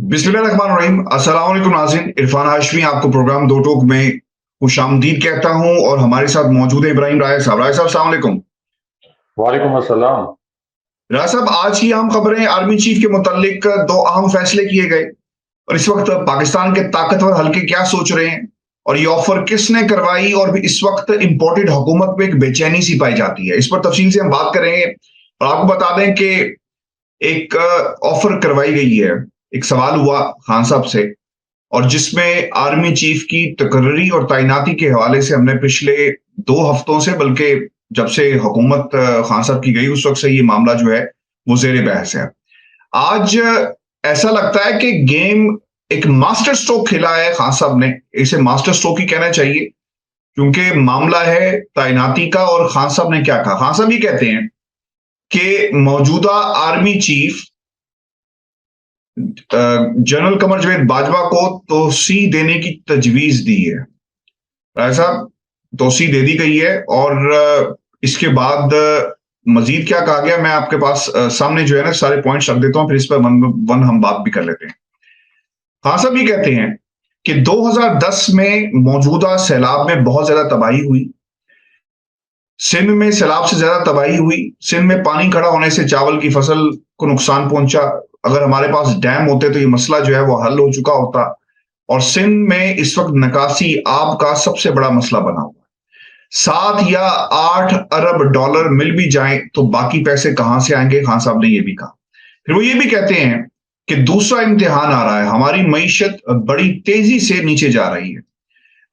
बिस्मिल्लाहिर्रहमानिर्रहीम। अस्सलाम वालेकुम नाज़रीन, इरफान हाशमी आपको प्रोग्राम दो टोक में खुशामदीद कहता हूं और हमारे साथ मौजूद है इब्राहिम राय साहब। राय साहब, अस्सलाम वालेकुम। वालेकुम अस्सलाम। राय साहब, आज की अहम खबरें आर्मी चीफ के मुतालिक दो अहम फैसले किए गए और इस वक्त पाकिस्तान के ताकतवर हल्के क्या सोच रहे हैं और ये ऑफर किसने करवाई और भी इस वक्त इंपोर्टेड हुकूमत पे एक बेचैनी सी पाई जाती है। इस पर तफसील से हम बात करेंगे और आपको बता दें कि एक ऑफर करवाई गई है। एक सवाल हुआ खान साहब से और जिसमें आर्मी चीफ की तकर्री और तैनाती के हवाले से हमने पिछले 2 हफ्तों से, बल्कि जब से हुकूमत खान साहब की गई उस वक्त से ये मामला जो है वो ज़ेर बहस है। आज ऐसा लगता है कि गेम एक मास्टर स्ट्रोक खेला है खान साहब ने। इसे मास्टर स्ट्रोक ही कहना चाहिए क्योंकि मामला है तैनाती का। और खान साहब ने क्या कहा? खान साहब ये कहते हैं कि मौजूदा army chief general Qamar Javed Bajwa को तोसी देने की तजवीज दी है। राय साहब, तोसी दे दी गई है और इसके बाद मजीद क्या कहा गया, मैं आपके पास सामने जो है ना सारे पॉइंट्स रख देता हूं, फिर इस पर वन वन हम बात भी कर लेते हैं। खान साहब ये कहते हैं कि 2010 में मौजूदा सैलाब में बहुत ज्यादा तबाही हुई। सिंध में सैलाब से ज्यादा तबाही हुई। सिंध में पानी खड़ा होने से चावल की फसल को नुकसान पहुंचा। अगर हमारे पास डैम होते तो ये मसला जो है वो हल हो चुका होता। और सिंध में इस वक्त निकासी आब का सबसे बड़ा मसला बना हुआ है। 7 या 8 अरब डॉलर मिल भी जाए तो बाकी पैसे कहां से आएंगे? खान साहब ने यह भी कहा। फिर वो ये भी कहते हैं कि दूसरा इम्तिहान आ रहा है, हमारी मईशत बड़ी तेजी से नीचे जा रही है।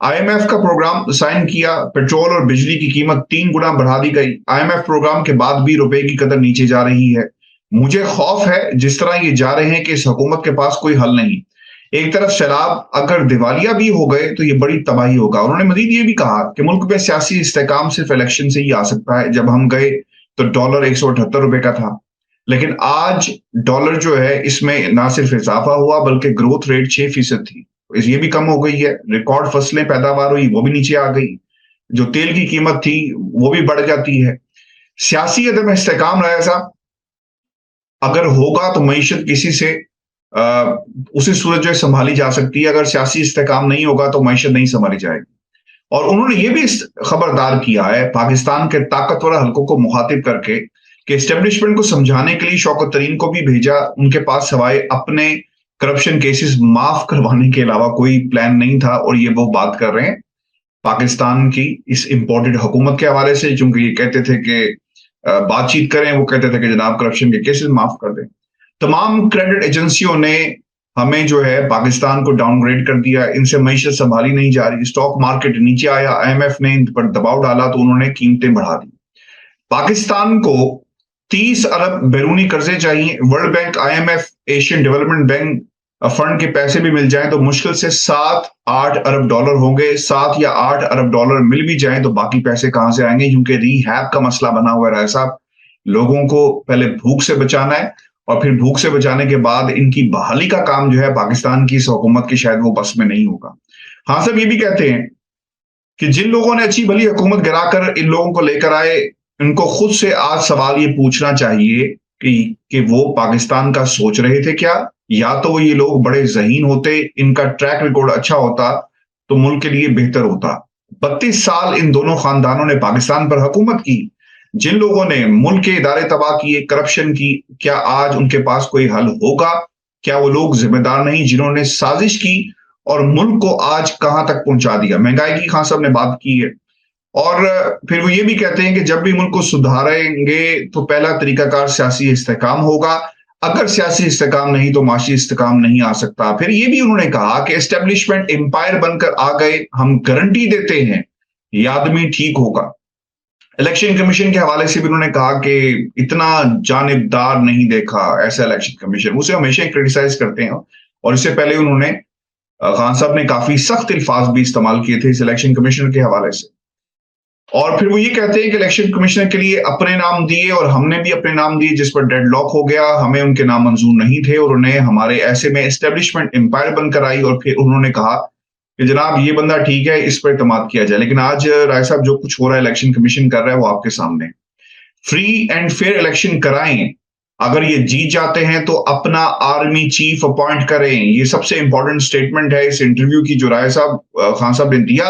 आईएमएफ का प्रोग्राम साइन किया, पेट्रोल और बिजली की कीमत 3 गुना बढ़ा दी गई। आईएमएफ प्रोग्राम के बाद भी रुपए की कदर नीचे जा रही है। मुझे खौफ है जिस तरह ये जा रहे हैं कि इस हुकूमत के पास कोई हल नहीं। एक तरफ सैलाब, अगर दिवालिया भी हो गए तो ये बड़ी तबाही होगा। उन्होंने मजीद ये भी कहा कि मुल्क में सियासी इस्तेकाम सिर्फ इलेक्शन से ही आ सकता है। जब हम गए तो डॉलर 178 रुपए का था, लेकिन आज डॉलर जो है इसमें ना सिर्फ इजाफा हुआ बल्कि ग्रोथ रेट 6% थी, ये भी कम हो गई है। रिकॉर्ड फसलें पैदावार हुई, वो भी नीचे आ गई। जो तेल की कीमत थी वो भी बढ़ जाती है। सियासी अदम इस्तेकाम रहा साहब अगर होगा तो मईशत किसी से उसी सूरत जो है संभाली जा सकती है। अगर सियासी इस्तेकाम नहीं होगा तो मईशत नहीं संभाली जाएगी। और उन्होंने ये भी खबरदार किया है पाकिस्तान के ताकतवर हलकों को मुखातिब करके कि एस्टेब्लिशमेंट को समझाने के लिए शौकत तरीन को भी भेजा। उनके पास सवाए अपने करप्शन केसेस माफ करवाने के अलावा कोई प्लान नहीं था। और ये वो बात कर रहे हैं पाकिस्तान की इस इंपोर्टेड हुकूमत के हवाले से, क्योंकि ये कहते थे कि बातचीत करें, वो कहते थे कि जनाब करप्शन के केसेस माफ कर दें। तमाम क्रेडिट एजेंसियों ने हमें जो है पाकिस्तान को डाउनग्रेड कर दिया। इनसे मईशत संभाली नहीं जा रही। स्टॉक मार्केट नीचे आया, आईएमएफ ने इन पर दबाव डाला तो उन्होंने कीमतें बढ़ा दी। पाकिस्तान को 30 अरब बैरूनी कर्जे चाहिए। World bank, IMF, Asian development bank fund के पैसे भी मिल जाएं तो मुश्किल से 7-8 अरब डॉलर होंगे। 7 या 8 अरब डॉलर मिल भी जाएं तो बाकी पैसे कहां से आएंगे? क्योंकि रिहैब का मसला बना हुआ है साहब। लोगों को पहले भूख से बचाना है और फिर भूख से बचाने के बाद इनकी बहाली का काम जो है पाकिस्तान की इस हुकूमत की शायद वो बस में नहीं होगा। हाँ साहब ये भी कहते हैं कि जिन लोगों ने अच्छी भली हुकूमत गिराकर इन लोगों को लेकर आए, इनको खुद से आज सवाल ये पूछना चाहिए कि वो पाकिस्तान का सोच रहे थे क्या, या तो ये लोग बड़े ज़हीन होते, इनका ट्रैक रिकॉर्ड अच्छा होता तो मुल्क के लिए बेहतर होता। 32 साल इन दोनों खानदानों ने पाकिस्तान पर हुकूमत की। जिन लोगों ने मुल्क के इदारे तबाह किए, करप्शन की, क्या आज उनके पास कोई हल होगा? क्या वो लोग जिम्मेदार नहीं जिन्होंने साजिश की और मुल्क को आज कहां तक पहुंचा दिया? महंगाई की खान साहब ने बात की है। और फिर वो ये भी कहते हैं कि जब भी मुल्क को सुधारेंगे तो पहला तरीकाकार सियासी इस्तेकाम होगा। अगर सियासी इस्तेकाम नहीं तो माशी इस्तेकाम नहीं आ सकता। फिर ये भी उन्होंने कहा कि एस्टेब्लिशमेंट एम्पायर बनकर आ गए, हम गारंटी देते हैं ये आदमी ठीक होगा। इलेक्शन कमीशन के हवाले से भी उन्होंने कहा कि इतना जानिबदार नहीं देखा ऐसा इलेक्शन कमीशन, उसे हमेशा क्रिटिसाइज करते हैं। और इससे पहले उन्होंने खान साहब ने काफी सख्त अल्फाज भी इस्तेमाल किए थे इस इलेक्शन कमीशन के हवाले से। और फिर वो ये कहते हैं कि इलेक्शन कमिश्नर के लिए अपने नाम दिए और हमने भी अपने नाम दिए, जिस पर डेडलॉक हो गया। हमें उनके नाम मंजूर नहीं थे और उन्हें हमारे ऐसे में एस्टेब्लिशमेंट एम्पायर बनकर आई। और फिर उन्होंने कहा कि जनाब ये बंदा ठीक है, इस पर इत्मीनाद किया जाए। लेकिन आज राय साहब जो कुछ हो रहा है इलेक्शन कमीशन कर रहा है वो आपके सामने। फ्री एंड फेयर इलेक्शन कराएं अगर ये जीत जाते हैं तो अपना आर्मी चीफ अपॉइंट करें। ये सबसे इंपॉर्टेंट स्टेटमेंट है इस इंटरव्यू की जो राय साहब खान साहब ने दिया।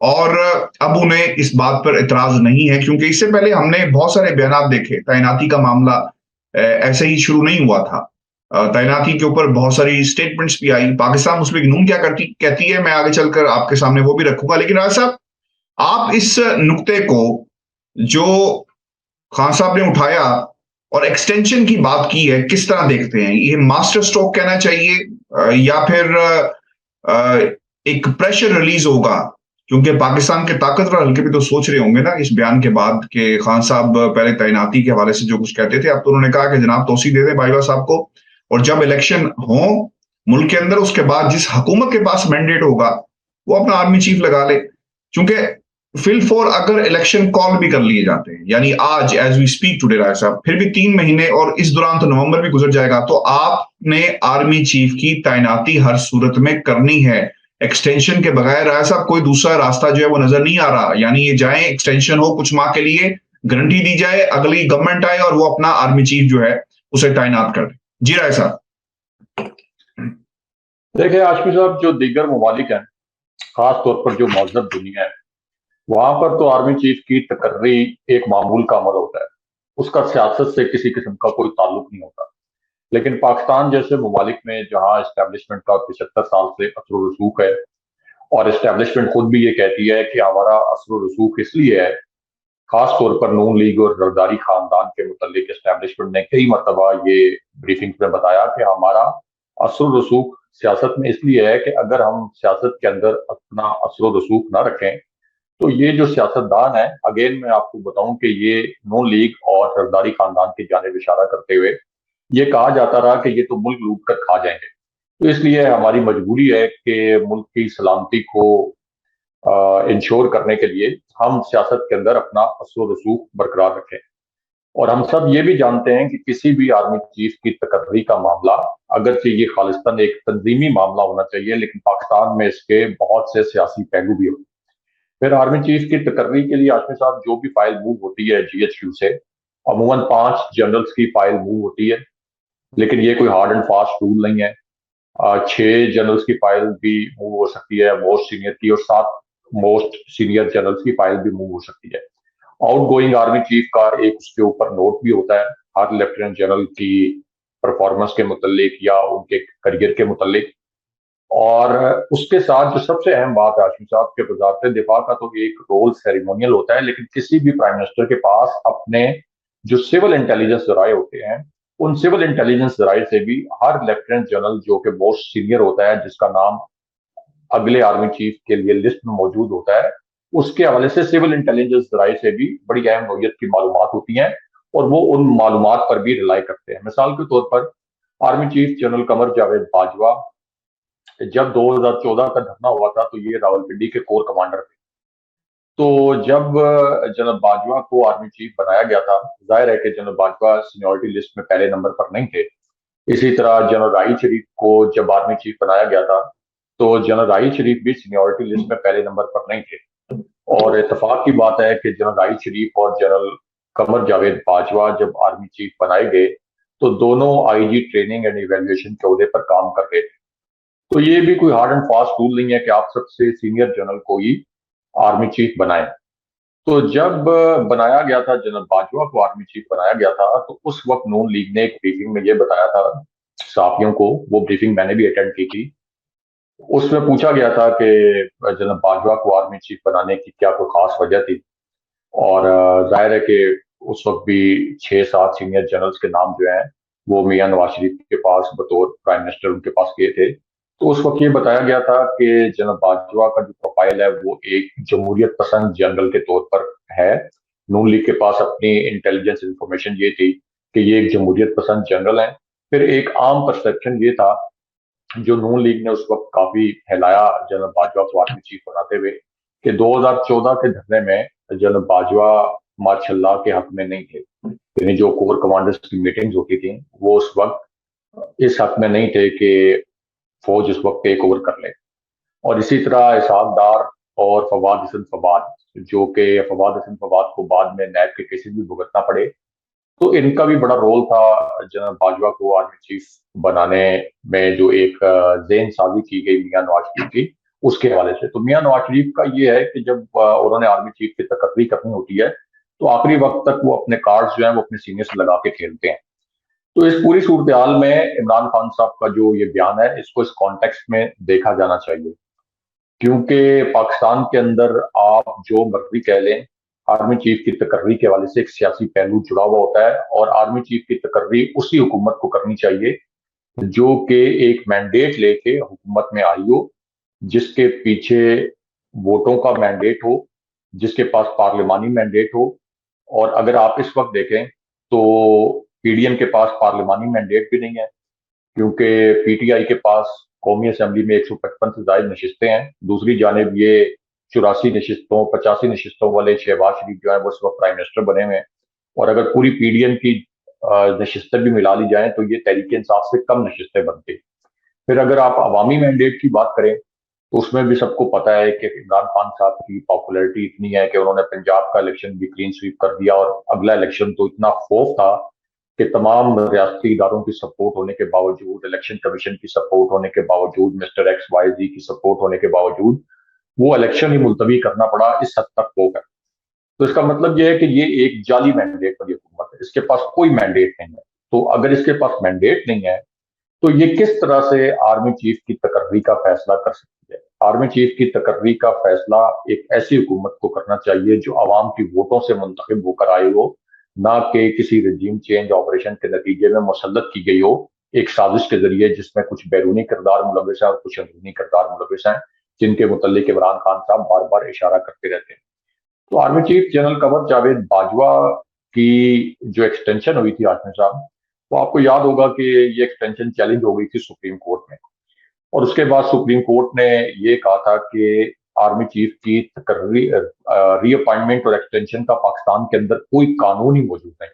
और अब उन्हें इस बात पर इतराज नहीं है, क्योंकि इससे पहले हमने बहुत सारे बयान देखे। तैनाती का मामला ऐसे ही शुरू नहीं हुआ था। तैनाती के ऊपर बहुत सारी स्टेटमेंट्स भी आई। पाकिस्तान मुस्लिम लीग नून क्या कहती है, मैं आगे चलकर आपके सामने वो भी रखूंगा। लेकिन राय साहब, आप इस नुक्ते को जो खान साहब ने उठाया और एक्सटेंशन की बात की है, किस तरह देखते हैं? ये मास्टर स्ट्रोक कहना चाहिए या फिर एक प्रेशर रिलीज होगा? क्योंकि पाकिस्तान के ताकतवर हल्के भी तो सोच रहे होंगे ना इस बयान के बाद कि खान साहब पहले तैनाती के हवाले से जो कुछ कहते थे, अब तो उन्होंने कहा कि जनाब तौसीह दे दें बाजवा साहब को, और जब इलेक्शन हो मुल्क के अंदर, उसके बाद जिस हुकूमत के पास मैंडेट होगा वो अपना आर्मी चीफ लगा ले। क्योंकि फिल फॉर अगर इलेक्शन कॉल भी कर लिए जाते हैं, यानी आज एज वी स्पीक टुडे राय साहब, फिर भी 3 महीने और इस दौरान तो नवंबर भी गुजर जाएगा, तो आपने आर्मी चीफ की तैनाती हर सूरत में करनी है। एक्सटेंशन के बगैर राय साहब कोई दूसरा रास्ता जो है वो नजर नहीं आ रहा। यानी ये जाए, एक्सटेंशन हो कुछ माह के लिए, गारंटी दी जाए, अगली गवर्नमेंट आए और वो अपना आर्मी चीफ जो है उसे तैनात कर दे। जी राय साहब। देखिए आशमी साहब, जो दीगर ममालिक हैं, खास तौर पर जो महज़ब दुनिया है, वहां पर तो आर्मी चीफ की तकर्री एक मामूल का अमल होता है। उसका सियासत से किसी किस्म का कोई ताल्लुक नहीं होता। लेकिन पाकिस्तान जैसे ममालिक में जहां इस्टेब्लिशमेंट का 75 साल से असर रसूख है, और इस्टेब्लिशमेंट खुद भी ये कहती है कि हमारा असर रसूख इसलिए है, खास तौर पर नून लीग और जरदारी खानदान के मुतल्लिक इस्टेब्लिशमेंट ने कई मरतबा ये ब्रीफिंग में बताया कि हमारा असर रसूख सियासत में इसलिए है कि अगर हम सियासत के अंदर अपना असर रसूख ना रखें तो ये जो सियासतदान है, अगेन मैं आपको बताऊं कि ये नून लीग और जरदारी खानदान की जानिब इशारा करते हुए ये कहा जाता रहा कि ये तो मुल्क लूट कर खा जाएंगे। तो इसलिए हमारी मजबूरी है कि मुल्क की सलामती को इंश्योर करने के लिए हम सियासत के अंदर अपना असर रसूख बरकरार रखें। और हम सब ये भी जानते हैं कि किसी भी आर्मी चीफ की तकर्री का मामला, अगरचे ये खालिस्तान एक तंजीमी मामला होना चाहिए, लेकिन पाकिस्तान में इसके बहुत से सियासी पहलू भी होते हैं। फिर आर्मी चीफ की तकर्री के लिए आशमी साहब जो भी फाइल मूव होती है GHQ से, अमूमन 5 जनरल्स की फाइल मूव होती है, लेकिन ये कोई हार्ड एंड फास्ट रूल नहीं है। 6 जनरल्स की फाइल भी मूव हो सकती है मोस्ट सीनियर की, और 7 मोस्ट सीनियर जनरल्स की फाइल भी मूव हो सकती है। आउट गोइंग आर्मी चीफ का एक उसके ऊपर नोट भी होता है हर लेफ्टिनेंट जनरल की परफॉर्मेंस के मुतल्लिक या उनके करियर के मुतल्लिक। और उसके साथ जो सबसे अहम बात है आशिम साहब के, वजारत दिफा का तो एक रोल सेरेमोनियल होता है, लेकिन किसी भी प्राइम मिनिस्टर के पास अपने जो सिविल इंटेलिजेंस जराए होते हैं, उन सिविल इंटेलिजेंस जराए से भी हर लेफ्टिनेंट जनरल जो कि मोस्ट सीनियर होता है, जिसका नाम अगले आर्मी चीफ के लिए लिस्ट में मौजूद होता है, उसके हवाले से सिविल इंटेलिजेंस जराए से भी बड़ी अहम नौयत की मालूमात होती हैं, और वो उन मालूमात पर भी रिलाई करते हैं। मिसाल के तौर पर army chief general Qamar Javed Bajwa, जब 2014 का धरना हुआ था तो ये रावलपिंडी के कोर कमांडर थे। तो जब जनरल बाजवा को आर्मी चीफ बनाया गया था, जाहिर है कि जनरल बाजवा सीनियरिटी लिस्ट में पहले नंबर पर नहीं थे। इसी तरह जनरल राही शरीफ को जब आर्मी चीफ बनाया गया था तो जनरल राही शरीफ भी सीनियरिटी लिस्ट में पहले नंबर पर नहीं थे। और इत्तेफाक की बात है कि जनरल राही शरीफ और जनरल कमर जावेद बाजवा जब आर्मी चीफ बनाए गए तो दोनों IG ट्रेनिंग एंड इवेल्युएशन के ओहदे पर काम कर रहे थे। तो ये भी कोई हार्ड एंड फास्ट रूल नहीं है कि आप सबसे सीनियर जनरल को ही आर्मी चीफ बनाए। तो जब बनाया गया था, जनरल बाजवा को आर्मी चीफ बनाया गया था, तो उस वक्त नून लीग ने एक ब्रीफिंग में ये बताया था साथियों को, वो ब्रीफिंग मैंने भी अटेंड की थी। उसमें पूछा गया था कि जनरल बाजवा को आर्मी चीफ बनाने की क्या कोई खास वजह थी। और जाहिर है कि उस वक्त भी 6-7 सीनियर जनरल्स के नाम जो हैं वो मियां नवाज शरीफ के पास बतौर प्राइम मिनिस्टर उनके पास गए थे। तो उस वक्त ये बताया गया था कि जनरल बाजवा का जो प्रोफाइल है वो एक जमहूरियत पसंद जनरल के तौर पर है। नून लीग के पास अपनी इंटेलिजेंस इंफॉर्मेशन ये थी कि ये एक जमहूरियत पसंद जनरल है। फिर एक आम परसेप्शन ये था जो नून लीग ने उस वक्त काफी फैलाया जनरल बाजवा को आर्मी चीफ बनाते हुए, कि 2014 के धरने में जनरल बाजवा मार्शल्लाह के हक में नहीं थे। यानी जो कोर कमांडर्स की मीटिंग्स होती थी वो उस वक्त इस हक में नहीं थे कि फौज उस वक्त टेक ओवर कर ले। और इसी तरह इसहाक डार और फवाद हसन फवाद, जो कि फवाद हसन फवाद को बाद में नैब के केसेस भी भुगतना पड़े, तो इनका भी बड़ा रोल था जनरल बाजवा को आर्मी चीफ बनाने में, जो एक ज़हन साजी की गई मियां नवाज शरीफ की, उसके हवाले से। तो मियां नवाज शरीफ का ये है कि जब उन्होंने आर्मी चीफ की तकर्री करनी होती है तो आखिरी वक्त तक वो अपने कार्ड्स जो है वो अपने सीने से लगा के खेलते हैं। तो इस पूरी सूरत हाल में इमरान खान साहब का जो ये बयान है, इसको इस कॉन्टेक्स्ट में देखा जाना चाहिए, क्योंकि पाकिस्तान के अंदर आप जो मर्जी कह लें, आर्मी चीफ की तकर्री के हवाले से एक सियासी पहलू जुड़ा हुआ होता है, और आर्मी चीफ की तकर्री उसी हुकूमत को करनी चाहिए जो कि एक मैंडेट लेके हुकूमत में आई हो, जिसके पीछे वोटों का मैंडेट हो, जिसके पास पार्लिमानी मैंडेट हो। और अगर आप इस वक्त देखें तो पीडीएम के पास पार्लिमानी मैंडेट भी नहीं है, क्योंकि पीटीआई के पास कौमी असेंबली में 155 से ज्यादा नशिस्तें हैं। दूसरी जानिब ये 84 नशिस्तों 85 नशिस्तों वाले शहबाज शरीफ जो है वो इस वक्त प्राइम मिनिस्टर बने हुए हैं। और अगर पूरी पीडीएम की नशिस्तें भी मिला ली जाएं तो ये तहरीक इंसाफ से कम नशिस्तें बनती। फिर अगर आप अवामी मैंडेट की बात करें तो उसमें भी सबको पता है कि इमरान खान साहब की पॉपुलैरिटी इतनी है कि उन्होंने पंजाब का इलेक्शन भी क्लीन स्वीप कर दिया, और अगला इलेक्शन तो इतना खौफ था कि तमाम रियासती इदारों की सपोर्ट होने के बावजूद, इलेक्शन कमीशन की सपोर्ट होने के बावजूद, मिस्टर एक्स वाई जी की सपोर्ट होने के बावजूद वो इलेक्शन ही मुलतवी करना पड़ा। इस हद तक वो है। तो इसका मतलब ये है कि ये एक जाली मैंडेट वाली हुकूमत है, इसके पास कोई मैंडेट नहीं है। तो अगर इसके पास मैंडेट नहीं है तो ये किस तरह से आर्मी चीफ की तकर्री का फैसला कर सकती है? आर्मी चीफ की तकर्री का फैसला एक ऐसी हुकूमत को करना चाहिए जो आवाम की वोटों से मुंतखब होकर आई हो, ना कि किसी रजीम चेंज ऑपरेशन के नतीजे में मुसल्लत की गई हो एक साजिश के जरिए, जिसमें कुछ बैरूनी किरदार मुलविस है और कुछ अंदरूनी किरदार मुलविस हैं, जिनके मुतल्लिक इमरान खान साहब बार बार इशारा करते रहते हैं। तो army chief general Qamar Javed Bajwa की जो एक्सटेंशन हुई थी आजमी साहब, वो आपको याद होगा कि ये एक्सटेंशन चैलेंज हो गई थी सुप्रीम कोर्ट में, और उसके बाद सुप्रीम कोर्ट ने ये कहा था कि आर्मी चीफ की तकर्री रीअपॉइंटमेंट और एक्सटेंशन का पाकिस्तान के अंदर कोई कानून ही मौजूद नहीं।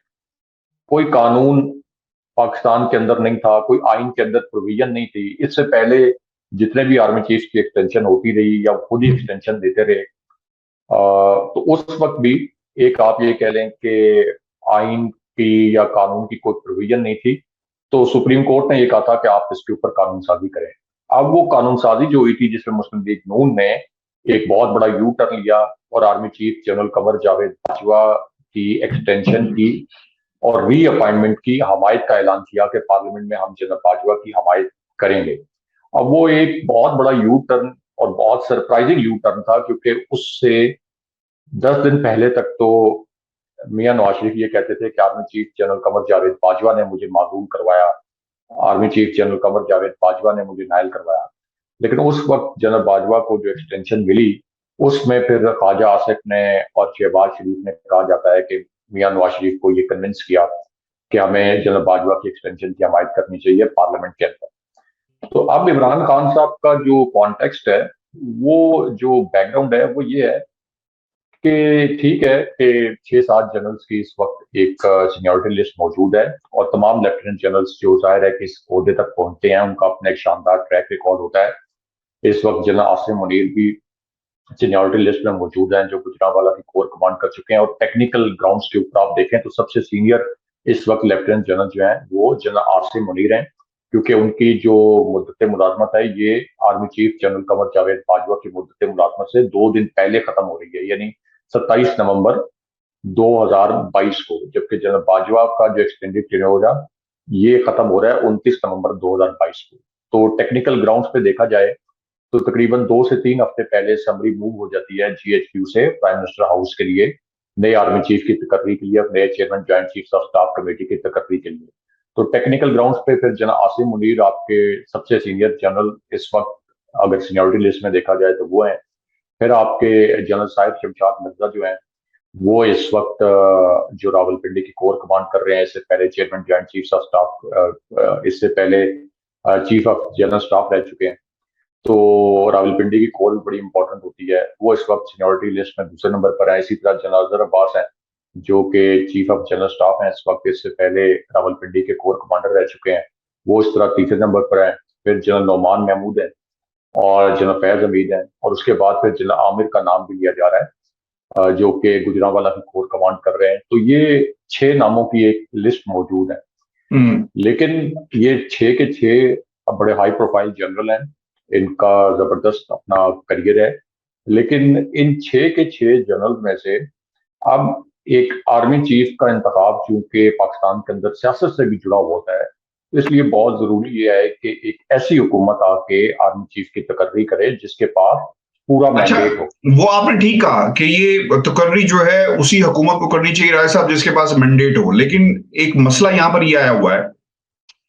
कोई कानून पाकिस्तान के अंदर नहीं था, कोई आइन के अंदर प्रोविजन नहीं थी। इससे पहले जितने भी आर्मी चीफ की एक्सटेंशन होती रही या खुद ही एक्सटेंशन देते रहे, तो उस वक्त भी एक आप ये कह लें कि आइन की या कानून की कोई प्रोविजन नहीं थी। तो सुप्रीम कोर्ट ने ये कहा था कि आप इसके ऊपर कानून साजी करें। अब वो कानून साजी जो हुई थी, जिसमें मुस्लिम लीग नून ने एक बहुत बड़ा यू टर्न लिया और army chief general Qamar Javed Bajwa की एक्सटेंशन की और रीअपॉइंटमेंट की हमायत का ऐलान किया कि पार्लियामेंट में हम जनरल बाजवा की हमायत करेंगे। अब वो एक बहुत बड़ा यू टर्न और बहुत सरप्राइजिंग यू टर्न था, क्योंकि उससे 10 दिन पहले तक तो मियां नवाज शरीफ ये कहते थे कि army chief general Qamar Javed Bajwa ने मुझे मासूम करवाया, army chief general Qamar Javed Bajwa ने मुझे नायल करवाया। लेकिन उस वक्त जनरल बाजवा को जो एक्सटेंशन मिली, उसमें फिर ख्वाजा आसिफ ने और शहबाज शरीफ ने, कहा जाता है कि मियां नवाज शरीफ को ये कन्विंस किया कि हमें जनरल बाजवा की एक्सटेंशन की हमायत करनी चाहिए पार्लियामेंट के अंदर। तो अब इमरान खान साहब का जो कॉन्टेक्स्ट है, वो जो बैकग्राउंड है वो ये है कि ठीक है कि 6-7 जनरल्स की इस वक्त एक सीनियरिटी लिस्ट मौजूद है, और तमाम लेफ्टिनेंट जनरल्स जो जाहिर है कि इस ओहदे तक पहुंचते हैं, उनका अपना एक शानदार ट्रैक रिकॉर्ड होता है। इस वक्त जनरल आसिम मुनीर भी सीनियरिटी लिस्ट में मौजूद हैं, जो गुजरांवाला की कोर कमांड कर चुके हैं। और टेक्निकल ग्राउंड्स के ऊपर आप देखें तो सबसे सीनियर इस वक्त लेफ्टिनेंट जनरल जो है वो जनरल आसिम मुनीर हैं, क्योंकि उनकी जो मुद्दत मुलाजमत है ये army chief general Qamar Javed Bajwa की मुद्दत मुलाजमत से 2 दिन पहले खत्म हो रही है, यानी 27 नवंबर 2022 को, जबकि जनरल बाजवा का जो एक्सटेंडेड टेन्योर है ये खत्म हो रहा है 29 नवंबर 2022 को। तो टेक्निकल ग्राउंड्स पे देखा जाए तो तकरीबन 2 से 3 हफ्ते पहले समरी मूव हो जाती है जीएचक्यू से प्राइम मिनिस्टर हाउस के लिए, नए आर्मी चीफ की तकर्री के लिए, नए chairman joint chief of staff committee की तकर्री के लिए। तो टेक्निकल ग्राउंड्स पे फिर जनरल आसिम मुनीर आपके सबसे सीनियर जनरल इस वक्त, अगर सीनियरिटी लिस्ट में देखा जाए तो वो है। फिर आपके जनरल साहिब शमशाद मिर्जा जो है वो इस वक्त जो रावलपिंडी की कोर कमांड कर रहे हैं, इससे पहले chairman joint chief of staff, इससे पहले चीफ ऑफ जनरल स्टाफ रह चुके हैं। तो रावलपिंडी की कोर भी बड़ी इंपॉर्टेंट होती है, वो इस वक्त सीनियरिटी लिस्ट में दूसरे नंबर पर है। इसी तरह जनरल अजहर अब्बास है जो कि चीफ ऑफ जनरल स्टाफ हैं इस वक्त, इससे पहले रावलपिंडी के कोर कमांडर रह चुके हैं, वो इस तरह तीसरे नंबर पर है। फिर जनरल नौमान महमूद है और जनरल फैज हमीद है, और उसके बाद फिर जनरल आमिर का नाम भी लिया जा रहा है जो कि गुजरांवाला की कोर कमांड कर रहे हैं। तो ये 6 नामों की एक लिस्ट मौजूद है, लेकिन ये 6 के 6 बड़े हाई प्रोफाइल जनरल हैं, इनका जबरदस्त अपना करियर है। लेकिन इन 6 के 6 जनरल में से अब एक आर्मी चीफ का इंतखाब चूंकि पाकिस्तान के अंदर सियासत से भी जुड़ा हुआ होता है, इसलिए बहुत जरूरी ये है कि एक ऐसी हुकूमत आके आर्मी चीफ की तकर्री करे जिसके पास पूरा अच्छा, मैंडेट हो। वो आपने ठीक कहा कि ये तकर्री जो है उसी हुकूमत को करनी चाहिए राय साहब जिसके पास मैंडेट हो, लेकिन एक मसला यहाँ पर ये आया हुआ है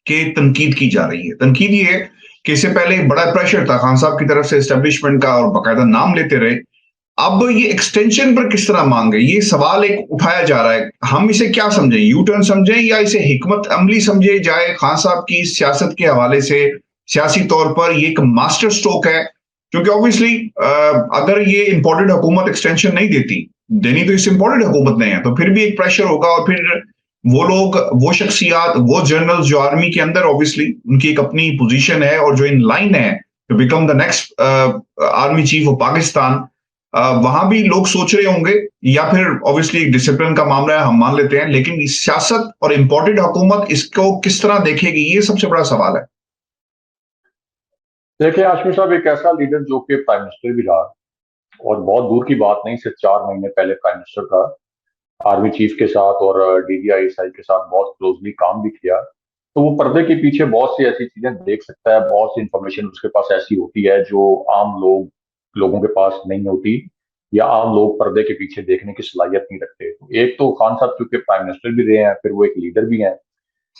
कि तनकीद की जा रही है। तनकीद ये है कि इससे पहले एक बड़ा प्रेशर था खान साहब की तरफ से एस्टेब्लिशमेंट का और बाकायदा नाम लेते रहे। अब ये एक्सटेंशन पर किस तरह मांगे, ये सवाल एक उठाया जा रहा है। हम इसे क्या समझें, यू टर्न समझें या इसे हिकमत अमली समझे जाए? खान साहब की सियासत के हवाले से सियासी तौर पर ये एक मास्टर स्ट्रोक है, क्योंकि ऑब्वियसली अगर ये इंपॉर्टेंट हुकूमत एक्सटेंशन नहीं देती, देनी तो इस इंपॉर्टेंट हुकूमत ने है, तो फिर भी एक प्रेशर होगा और फिर वो लोग, वो शख्सियात, वो जनरल जो आर्मी के अंदर ऑब्वियसली उनकी एक अपनी पोजीशन है और जो इन लाइन है to become the next army chief of Pakistan, वहां भी लोग सोच रहे होंगे, या फिर ऑब्वियसली डिसिप्लिन का मामला है हम मान लेते हैं, लेकिन सियासत और इंपॉर्टेंट हुकूमत इसको किस तरह देखेगी, ये सबसे बड़ा सवाल है। देखिए आशमी साहब, एक ऐसा लीडर जो कि प्राइम मिनिस्टर भी रहा, और बहुत दूर की बात नहीं, सिर्फ 4 महीने पहले प्राइम मिनिस्टर था, आर्मी चीफ के साथ और DGISI के साथ बहुत क्लोजली काम भी किया। तो वो पर्दे के पीछे बहुत सी ऐसी चीजें देख सकता है, बहुत सी इंफॉर्मेशन उसके पास ऐसी होती है जो आम लोगों के पास नहीं होती, या आम लोग पर्दे के पीछे देखने की सलाहियत नहीं रखते। तो एक तो खान साहब चूंकि प्राइम मिनिस्टर भी रहे हैं, फिर वो एक लीडर भी हैं,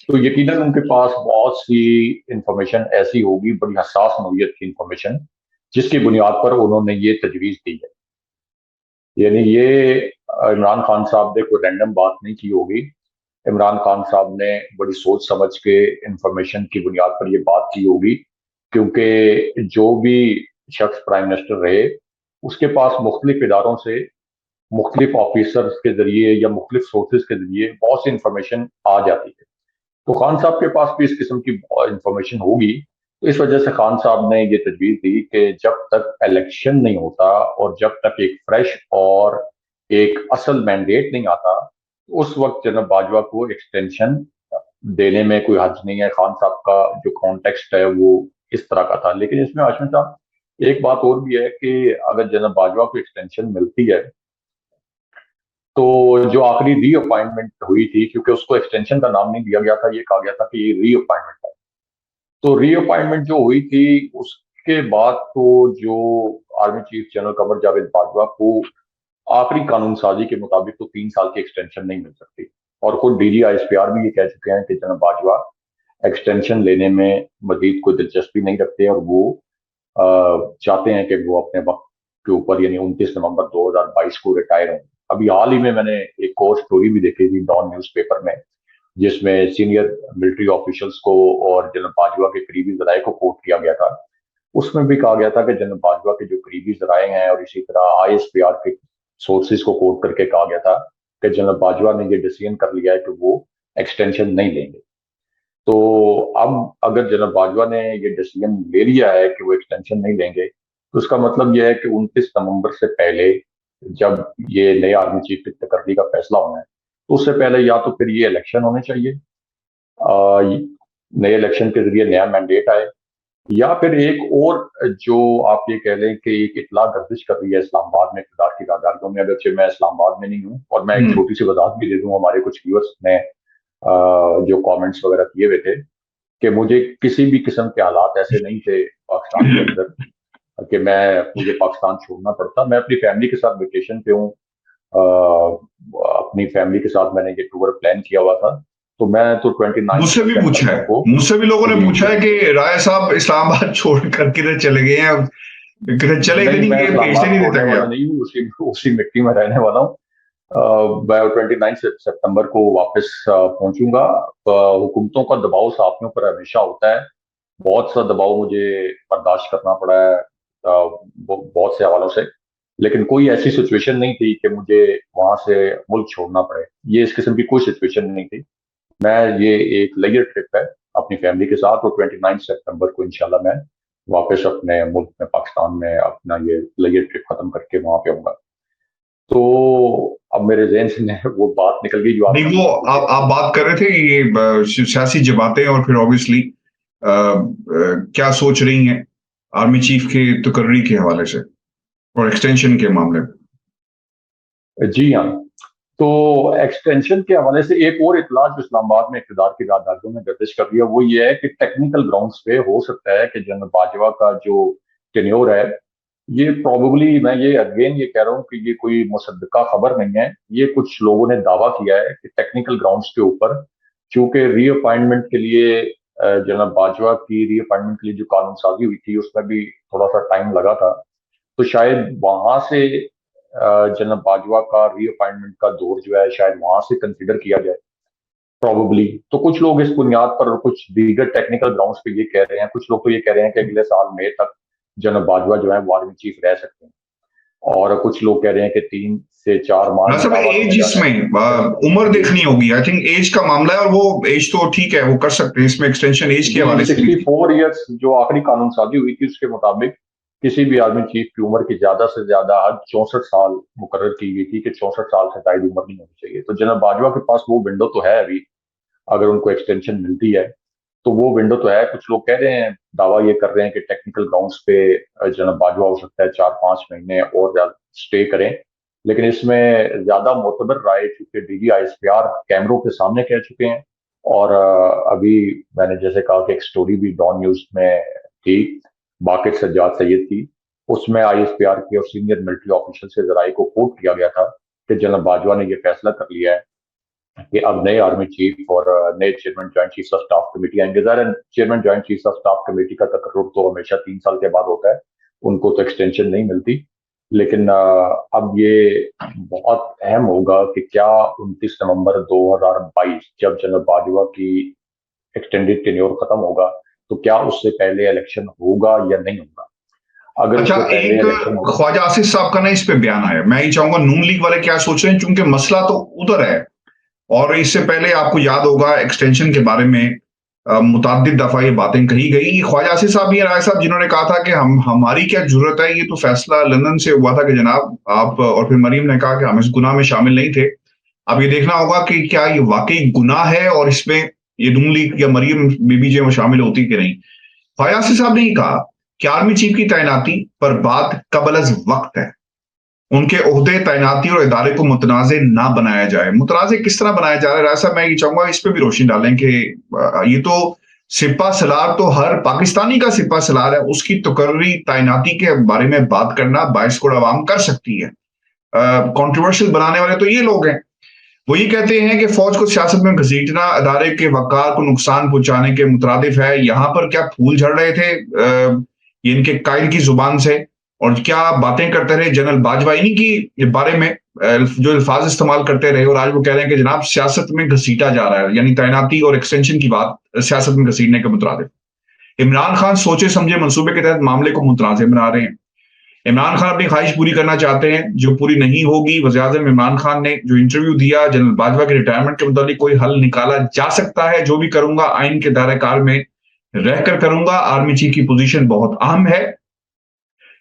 तो यकीनन उनके पास बहुत सी इंफॉर्मेशन ऐसी होगी, बड़ी हसास नौयत की इंफॉर्मेशन, जिसकी बुनियाद पर उन्होंने ये तजवीज दी है। यानी ये इमरान खान साहब ने कोई रैंडम बात नहीं की होगी। इमरान खान साहब ने बड़ी सोच समझ के इंफॉर्मेशन की बुनियाद पर ये बात की होगी, क्योंकि जो भी शख्स प्राइम मिनिस्टर रहे, उसके पास मुख्तलिफ इदारों से, मुख्तलिफ ऑफिसर्स के जरिए या मुख्तलिफ सोर्सेज के जरिए बहुत सी इंफॉर्मेशन आ जाती है। तो खान साहब के पास भी इस किस्म की इंफॉर्मेशन होगी। तो इस वजह से खान साहब ने ये तजवीज दी कि जब तक इलेक्शन नहीं होता और जब तक एक फ्रेश और एक असल मैंडेट नहीं आता, तो उस वक्त जनाब बाजवा को एक्सटेंशन देने में कोई हर्ज नहीं है। खान साहब का जो कॉन्टेक्स्ट है वो इस तरह का था। लेकिन इसमें आशमी साहब, एक बात और भी है कि अगर जनाब बाजवा को एक्सटेंशन मिलती है, तो जो आखिरी री अपॉइंटमेंट हुई थी, क्योंकि उसको एक्सटेंशन का नाम नहीं दिया गया था, ये कहा गया था कि ये री अपॉइंटमेंट है। तो री अपॉइंटमेंट जो हुई थी, उसके बाद तो जो army chief general Qamar Javed Bajwa को आखिरी कानून साजी के मुताबिक तो 3 साल की एक्सटेंशन नहीं मिल सकती। और खुद DGISPR भी ये कह चुके हैं कि जनरल बाजवा एक्सटेंशन लेने में मजीद कोई दिलचस्पी नहीं रखते, और वो चाहते हैं कि वो अपने वक्त के ऊपर, यानी 29 नवंबर 2022 को रिटायर हों। अभी हाल ही में मैंने एक और स्टोरी भी देखी थी डॉन न्यूज़पेपर में, जिसमें सीनियर मिलिट्री ऑफिशियल्स को और जनरल बाजवा के करीबी जराये को कोट किया गया था। उसमें भी कहा गया था कि जनरल बाजवा के जो करीबी जराये हैं, और इसी तरह ISPR के सोर्सेज को कोट करके कहा गया था कि जनरल बाजवा ने ये डिसीजन कर लिया है कि वो एक्सटेंशन नहीं लेंगे। तो अब अगर जनरल बाजवा ने ये डिसीजन ले लिया है कि वो एक्सटेंशन नहीं लेंगे, तो उसका मतलब यह है कि 29 नवंबर से पहले, जब ये नए आर्मी चीफ की तकर्री का फैसला होना है, तो उससे पहले या तो फिर ये इलेक्शन होने चाहिए, नए इलेक्शन के जरिए नया मैंडेट आए, या फिर एक और जो आप ये कह लें कि एक इतला गर्दिश कर रही है इस्लामाबाद में इक़्तिदार की राहदारियों में, अगरचे मैं इस्लामाबाद में नहीं हूँ, और मैं एक छोटी सी वजाहत भी दे दूँ, हमारे कुछ व्यूअर्स ने जो कमेंट्स वगैरह किए हुए थे कि मुझे किसी भी किस्म के हालात ऐसे नहीं थे पाकिस्तान के अंदर कि मुझे पाकिस्तान छोड़ना पड़ता। मैं अपनी फैमिली के साथ वेकेशन पे हूँ, अपनी फैमिली के साथ मैंने ये टूर प्लान किया हुआ था। तो मैं तो 29 मुझसे भी पूछा सितंबर है, को, मुझसे भी लोगों ने जी पूछा है कि राय साहब इस्लामाबाद छोड़ कर किधर चले गए हैं, अब किधर चले गए, नहीं, नहीं मैं गए, भेजते इस्लामाबाद नहीं छोड़ने देता वाला गया। नहीं हूँ, उसी मिट्टी में रहने वाला हूँ। मैं 29 सितंबर को वापस पहुंचूंगा। हुकूमतों का दबाव साथियों पर हमेशा होता है, बहुत सा दबाव मुझे बर्दाश्त करना पड़ा है बहुत से हवालों से, लेकिन कोई ऐसी सिचुएशन नहीं थी कि मुझे वहां से मुल्क छोड़ना पड़े। ये इस किस्म की कोई सिचुएशन नहीं थी। ये एक लेजर ट्रिप है अपनी फैमिली के साथ, और 29 सितंबर को इंशाल्लाह मैं वापस अपने मुल्क में, पाकिस्तान में अपना ये लेजर ट्रिप खत्म करके वहां पे आऊंगा। तो अब मेरे जहन से वो बात निकल गई जो नहीं, आपने वो मुझसे पूछी थी। आप बात कर रहे थे ये सियासी जमातें और फिर ऑब्वियसली क्या सोच रही हैं आर्मी चीफ के तकर्री के हवाले से और एक्सटेंशन के मामले में। जी हाँ। तो एक्सटेंशन के हवाले से एक और इतला जो इस्लामाबाद में इक़्तिदार की राहदारियों में गर्दिश कर रही है वो ये है कि टेक्निकल ग्राउंड्स पे हो सकता है कि जनरल बाजवा का जो टेन्योर है, ये प्रोबेबली, मैं ये अगेन ये कह रहा हूँ कि ये कोई मुसद्दका खबर नहीं है, ये कुछ लोगों ने दावा किया है कि टेक्निकल ग्राउंड्स के ऊपर, क्योंकि रीअपॉइंटमेंट के लिए जनरल बाजवा की रीअपॉइंटमेंट के लिए जो कानून साजी हुई थी उसमें भी थोड़ा सा टाइम लगा था, तो शायद वहां से जनरल बाजवा का रीअपॉइंटमेंट का दौर जो है शायद वहां से कंसिडर किया जाए प्रोबेबली। तो कुछ लोग इस बुनियाद पर और कुछ दीगर टेक्निकल ग्राउंड्स पे ये कह रहे हैं, कुछ लोग तो ये कह रहे हैं कि अगले साल मई तक जनरल बाजवा जो है वो आर्मी चीफ रह सकते हैं, और कुछ लोग कह रहे हैं कि 3 से 4 माह सब दावा एज किया जा रहा है इसमें जनरल उम्र बाजवा जी। देखनी होगी, आई थिंक एज का मामला है, और वो एज तो ठीक है, वो कर सकते हैं, इसमें एक्सटेंशन एज के जी, हवाले से भी थी। 64 ईयर्स जो आखिरी कानून साजी हुई थी उसके मुताबिक किसी भी आर्मी चीफ की उम्र की ज्यादा से ज्यादा हद 64 साल मुकर्रर की गई थी कि 64 साल से ज्यादा उम्र नहीं होनी चाहिए। तो जनरल बाजवा के पास वो विंडो तो है अभी, अगर उनको एक्सटेंशन मिलती है तो वो विंडो तो है। कुछ लोग कह रहे हैं, दावा ये कर रहे हैं कि टेक्निकल ग्राउंड्स पे जनरल बाजवा हो सकता है 4-5 महीने और ज्यादा स्टे करें, लेकिन इसमें ज्यादा मोतबर राय चूंकि DGISPR कैमरों के सामने कह चुके हैं, और अभी मैंने जैसे कहा कि एक स्टोरी भी डॉन न्यूज में थी, बाकिर सज्जाद सैयद की, उसमें ISPR के और सीनियर मिलिट्री ऑफिसर से जराये को कोट किया गया था कि जनरल बाजवा ने यह फैसला कर लिया है कि अब नए आर्मी चीफ और नए chairman joint chief of staff committee आएंगे। ज़ाहिर chairman joint chief of staff committee का तकर्रुर तो हमेशा 3 साल के बाद होता है, उनको तो एक्सटेंशन नहीं मिलती, लेकिन अब ये बहुत अहम होगा कि क्या 29 नवंबर 2022 जब जनरल बाजवा की एक्सटेंडेड टेन्योर खत्म होगा तो क्या उससे पहले इलेक्शन होगा या नहीं होगा। अगर अच्छा, उससे पहले एक इलेक्शन होगा। ख्वाजा आसिफ साहब का ना इस पे बयान आया, मैं ये चाहूंगा नून लीग वाले क्या सोच रहे हैं, क्योंकि मसला तो उधर है। और इससे पहले आपको याद होगा एक्सटेंशन के बारे में मुतअद्दिद दफा ये बातें कही गई। ख्वाजा आसिफ साहब ये राय साहब जिन्होंने कहा था कि हम हमारी क्या जरूरत है, ये तो फैसला लंदन से हुआ था कि जनाब आप, और फिर मरीम ने कहा कि हम इस गुनाह में शामिल नहीं थे। अब ये देखना होगा कि क्या ये वाकई गुनाह है और इसमें ये नून लीग या मरीम बीबी जो है वो शामिल होती कि नहीं। ख्वाजा आसिफ साहब ने ये कहा कि आर्मी चीफ की तैनाती पर बात कबल अज वक्त है, उनके ओहदे तैनाती और इदारे को मुतनाज़ ना बनाया जाए। मुतनाज़ किस तरह बनाया जा रहा है राय साहब, मैं ये चाहूंगा इस पे भी रोशनी डालें कि ये तो सिपा सलार तो हर पाकिस्तानी का सिपा सलार है, उसकी तकर्री तैनाती के बारे में बात करना बाइस करोड़ आवाम कर सकती है। कंट्रोवर्शियल बनाने वाले तो ये लोग हैं। वो ये कहते हैं कि फौज को सियासत में घसीटना अदारे के वकार को नुकसान पहुंचाने के मुतरादिफ है। यहाँ पर क्या फूल झड़ रहे थे ये इनके कायल की जुबान से, और क्या बातें करते रहे जनरल बाजवा इन्हीं की बारे में जो अल्फाज इस्तेमाल करते रहे, और आज वो कह रहे हैं कि जनाब सियासत में घसीटा जा रहा है, यानी तैनाती और एक्सटेंशन की बात सियासत में घसीटने के मुतरादिफ। इमरान खान सोचे समझे मंसूबे के तहत मामले को मुतनाज़ बना रहे हैं। इमरान खान अपनी ख्वाहिश पूरी करना चाहते हैं जो पूरी नहीं होगी। वज़ीर-ए-आज़म इमरान खान ने जो इंटरव्यू दिया, जनरल बाजवा के रिटायरमेंट के मुताबिक कोई हल निकाला जा सकता है, जो भी करूंगा आइन के दायरे कार में रहकर करूंगा। आर्मी चीफ की पोजीशन बहुत अहम है,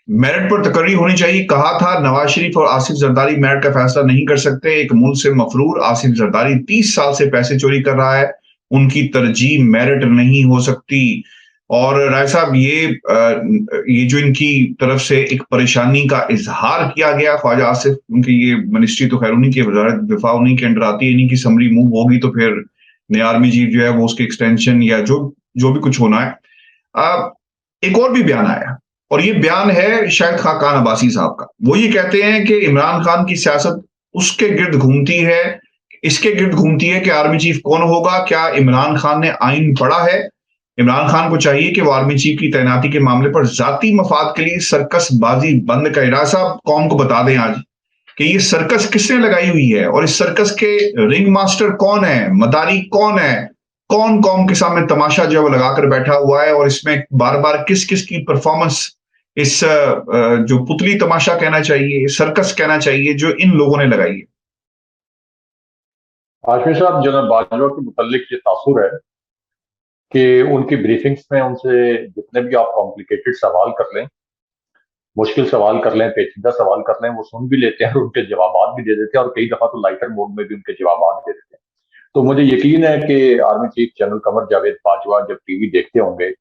मेरिट पर तकर्री होनी चाहिए। कहा था नवाज शरीफ और आसिफ जरदारी मेरिट का फैसला नहीं कर सकते। एक मुल्क से मफरूर आसिफ जरदारी 30 साल से पैसे चोरी कर रहा है, उनकी तरजीह मेरिट नहीं हो सकती। और राय साहब ये जो इनकी तरफ से एक परेशानी का इजहार किया गया ख्वाजा आसिफ, उनकी ये मिनिस्ट्री तो खैर उन्हीं की, वजारत दिफा उन्हीं के अंडर आती है, इन्हीं की समरी मूव होगी तो फिर नया आर्मी चीफ जो है वो उसके एक्सटेंशन या जो जो भी कुछ होना है। एक और भी बयान आया, और ये बयान है शायद खाकान अब्बासी साहब का। वो ये कहते हैं कि इमरान खान की सियासत उसके गिर्द घूमती है, इसके गिर्द घूमती है कि आर्मी चीफ कौन होगा। क्या इमरान खान ने आइन पढ़ा है? इमरान खान को चाहिए कि वो आर्मी चीफ की तैनाती के मामले पर जाती मफाद के लिए सर्कस बाजी बंद करे। राय साहब कौम को बता दें आज कि ये सर्कस किसने लगाई हुई है, और इस सर्कस के रिंग मास्टर कौन है, मदारी कौन है, कौन कौम के सामने तमाशा जो है वो लगाकर बैठा हुआ है, और इसमें बार बार किस किस की परफॉर्मेंस, इस जो पुतली तमाशा कहना चाहिए, सर्कस कहना चाहिए, जो इन लोगों ने लगाई है। हाशमी साहब, जनरल बाजवा के मुतालिक ये तासुर है कि उनकी ब्रीफिंग्स में उनसे जितने भी आप कॉम्प्लिकेटेड सवाल कर लें मुश्किल सवाल कर लें, पेचीदा सवाल कर लें, वो सुन भी लेते हैं और उनके जवाब भी दे देते हैं, और कई दफा तो लाइटर मोड में भी उनके जवाब दे देते हैं। तो मुझे यकीन है कि army chief general Qamar Javed Bajwa जब टीवी देखते होंगे,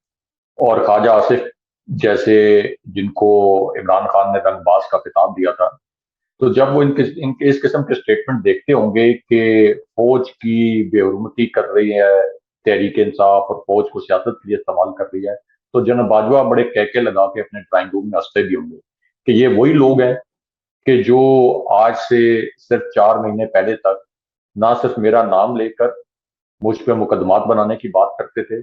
और ख्वाजा आसिफ जैसे, जिनको इमरान खान ने रंगबाज का खिताब दिया था, तो जब वो इनके इस किस्म के स्टेटमेंट देखते होंगे कि फौज की बेहुरमती कर रही है तहरीक इंसाफ, और फौज को सियासत के लिए इस्तेमाल कर रही है, तो जनरल बाजवा बड़े कहके लगा के अपने ड्राइंग रूम में हंसते भी होंगे कि ये वही लोग हैं कि जो आज से सिर्फ 4 महीने पहले तक ना सिर्फ मेरा नाम लेकर मुझ पे मुकदमात बनाने की बात करते थे,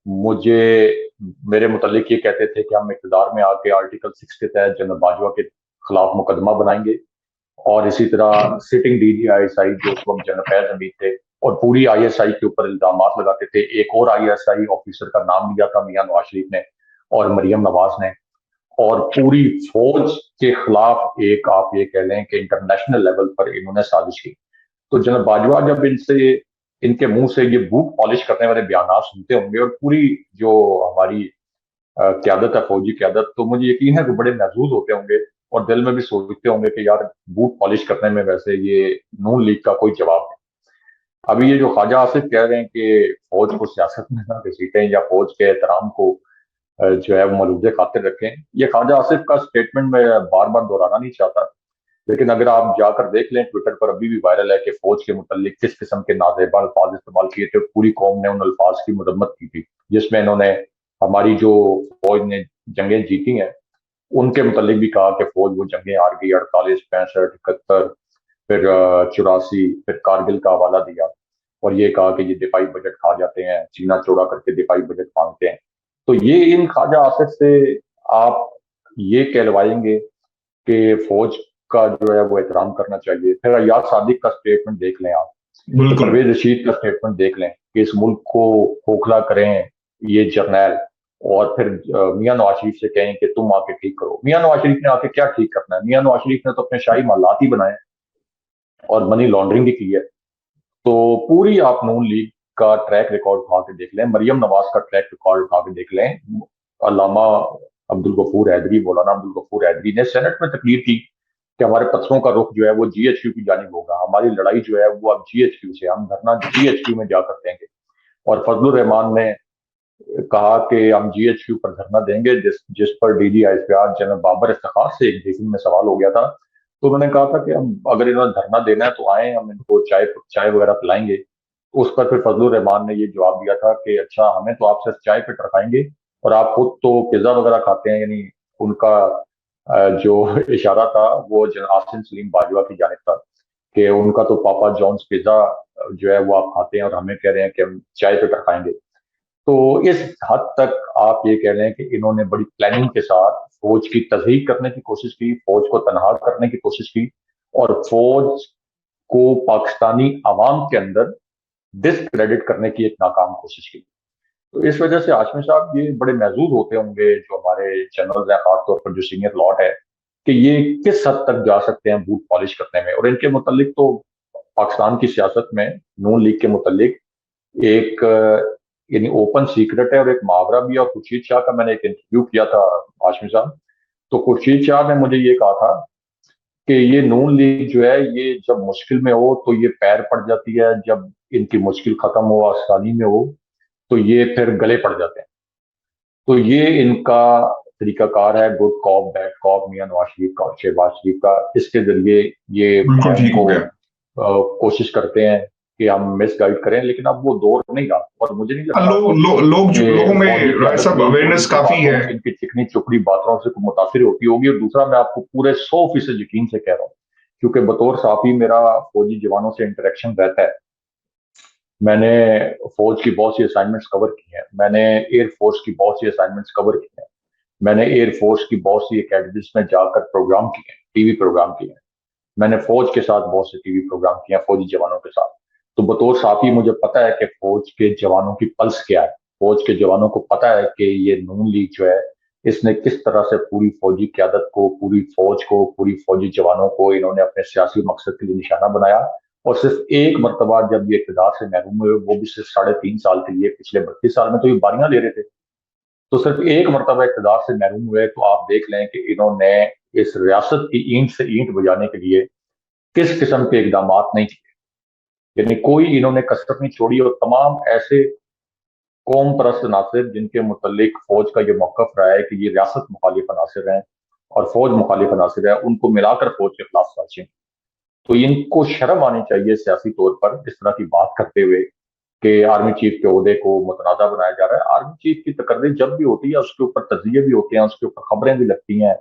मुझे मेरे मुतालिक ये कहते थे कि हम इक़्तिदार में आके आर्टिकल 6 के तहत जनरल बाजवा के खिलाफ मुकदमा बनाएंगे, और इसी तरह सिटिंग DGI जो उस वक्त जनरल फैज हमीद थे, और पूरी ISI के ऊपर इल्जाम लगाते थे। एक और ISI ऑफिसर का नाम लिया था मियां नवाज शरीफ ने और मरियम नवाज ने, और पूरी फौज के खिलाफ एक, आप ये कह लें कि इंटरनेशनल लेवल पर इन्होंने साजिश की। तो जनरल बाजवा जब इनसे, इनके मुंह से ये बूट पॉलिश करने वाले बयान सुनते होंगे, और पूरी जो हमारी क्यादत है, फौजी क्यादत, तो मुझे यकीन है कि बड़े महजूज होते होंगे और दिल में भी सोचते होंगे कि यार बूट पॉलिश करने में वैसे ये नून लीग का कोई जवाब नहीं। अभी ये जो ख्वाजा आसिफ कह रहे हैं कि फौज को सियासत में ना घसीटें या फौज के एहतराम को जो है वो मलूज़े खातिर रखें, ये ख्वाजा आसिफ का स्टेटमेंट मैं बार बार दोहराना नहीं चाहता, लेकिन अगर आप जाकर देख लें ट्विटर पर अभी भी वायरल है कि फौज के मुतालिक किस किस्म के नाजेबा अल्फाज इस्तेमाल किए थे। पूरी कौम ने उन अल्फाज की मजम्मत की थी, जिसमें इन्होंने हमारी जो फौज ने जंगें जीती हैं उनके मुतालिक भी कहा कि फौज वो जंगें हार गई, 48, 65, 71, फिर 84, फिर कारगिल का हवाला दिया, और ये कहा कि ये दिफाई बजट खा जाते हैं, सीना चौड़ा करके दिफाई बजट मांगते हैं। तो ये इन ख्वाजा आसिफ से आप ये कहलवाएंगे कि फौज का जो है वो एहतराम करना चाहिए। फिर अयाज सादिक का स्टेटमेंट देख लें आप, परवेज रशीद का स्टेटमेंट देख लें कि इस मुल्क को खोखला करें ये जर्नैल, और फिर मियां नवाज शरीफ से कहें कि तुम आके ठीक करो। मियां नवाज शरीफ ने आके क्या ठीक करना है? मियां नवाज शरीफ ने तो अपने शाही मालात ही बनाए और मनी लॉन्ड्रिंग भी की है। तो पूरी आप नून लीग का ट्रैक रिकॉर्ड उठा के देख लें, मरियम नवाज का ट्रैक रिकॉर्ड उठा के देख लें, अल्लामा अब्दुल गफूर हैदरी, मौलाना अब्दुल गफूर हैदरी ने सेनेट में तकरीर की कि हमारे पत्थरों का रुख जो है वो GHQ की जानिब होगा, हमारी लड़ाई जो है वो अब GHQ से, हम धरना GHQ में जाकर देंगे। और फजलुर रहमान ने कहा कि हम GHQ पर धरना देंगे, जिस पर DG ISPR general Babar Iftikhar से एक ब्रीफिंग में सवाल हो गया था। तो उन्होंने कहा था कि हम, अगर इन्होंने धरना देना है तो आए, हम इनको चाय चाय वगैरह पिलाएंगे। उस पर फिर फजलुर रहमान ने ये जवाब दिया था कि अच्छा, हमें तो आप सिर्फ चाय पे टरकाएंगे और आप खुद तो पिज्जा वगैरह खाते हैं। यानी उनका जो इशारा था वो आसिम सलीम बाजवा की जानिब था कि उनका तो पापा जॉन्स पिज्जा जो है वो आप खाते हैं और हमें कह रहे हैं कि हम चाय पे टरकाएंगे। तो इस हद तक आप ये कह रहे हैं कि इन्होंने बड़ी प्लानिंग के साथ फौज की तज़हीक करने की कोशिश की, फौज को तनहा करने की कोशिश की, और फौज को पाकिस्तानी आवाम के अंदर डिसक्रेडिट करने की एक नाकाम कोशिश की। तो इस वजह से हाशमी साहब ये बड़े महजूज होते होंगे, जो हमारे चैनल है, खासतौर पर जो सीनियर लॉट है, कि ये किस हद तक जा सकते हैं बूट पॉलिश करने में। और इनके मुतालिक तो पाकिस्तान की सियासत में नून लीग के मुतालिक एक यानी ओपन सीक्रेट है और एक मुहावरा भी है। और खुर्शीद शाह का मैंने एक इंटरव्यू किया था हाशमी साहब, तो खुर्शीद शाह ने मुझे ये कहा था कि ये नून लीग जो है ये जब मुश्किल में हो तो ये पैर पड़ जाती है, जब इनकी मुश्किल खत्म हो, आसानी में हो, तो ये फिर गले पड़ जाते हैं। तो ये इनका तरीकाकार है, गुड कॉप बैड कॉप, मियां नवाज शरीफ का और शहबाज शरीफ का। इसके जरिए ये कोशिश करते हैं कि हम मिस गाइड करें, लेकिन अब वो दौर नहीं रहा। और मुझे नहीं लगता लोगों में सब अवेयरनेस काफी है, इनकी चिकनी चुपड़ी बातों से मुतासिर होती होगी। और दूसरा, मैं आपको पूरे 100% यकीन से कह रहा हूँ, क्योंकि बतौर साफी मेरा फौजी जवानों से इंटरेक्शन रहता है। मैंने फौज की बहुत सी असाइनमेंट्स कवर की हैं, मैंने एयरफोर्स की बहुत सी असाइनमेंट्स कवर की हैं, मैंने एयरफोर्स की बहुत सी अकेडमीज में जाकर प्रोग्राम किए हैं, टीवी प्रोग्राम किए हैं, मैंने फौज के साथ बहुत से टीवी प्रोग्राम किए हैं, फौजी जवानों के साथ। तो बतौर साफी मुझे पता है कि फौज के जवानों की पल्स क्या है। फौज के जवानों को पता है कि ये नून लीग जो है, इसने किस तरह से पूरी फौजी क्यादत को, पूरी फौज को, पूरी फौजी जवानों को इन्होंने अपने सियासी मकसद के लिए निशाना बनाया। और सिर्फ एक मरतबा जब ये इक़्तिदार से महरूम हुए, वो भी सिर्फ 3.5 साल के लिए, पिछले 32 साल में तो ये बारियां ले रहे थे। तो सिर्फ एक मरतबा इक़्तिदार से महरूम हुए, तो आप देख लें कि इन्होंने इस रियासत की ईंट से ईंट बजाने के लिए किस किस्म के इकदाम नहीं किए। यानी कोई इन्होंने कसर नहीं छोड़ी, और तमाम ऐसे कौम परस्त अनासर जिनके मुतल्लिक फौज का ये मौक़िफ़ रहा है कि ये रियासत मुखालिफ अनासर हैं और फौज मुखालिफ अनासर है, उनको मिलाकर फौज के खिलाफ साजिशें। तो इनको शर्म आनी चाहिए सियासी तौर पर इस तरह की बात करते हुए कि आर्मी चीफ के ओहदे को मुतनाज़ा बनाया जा रहा है। आर्मी चीफ की तकर्री जब भी होती है उसके ऊपर तज़किये भी होते हैं, उसके ऊपर खबरें भी लगती हैं।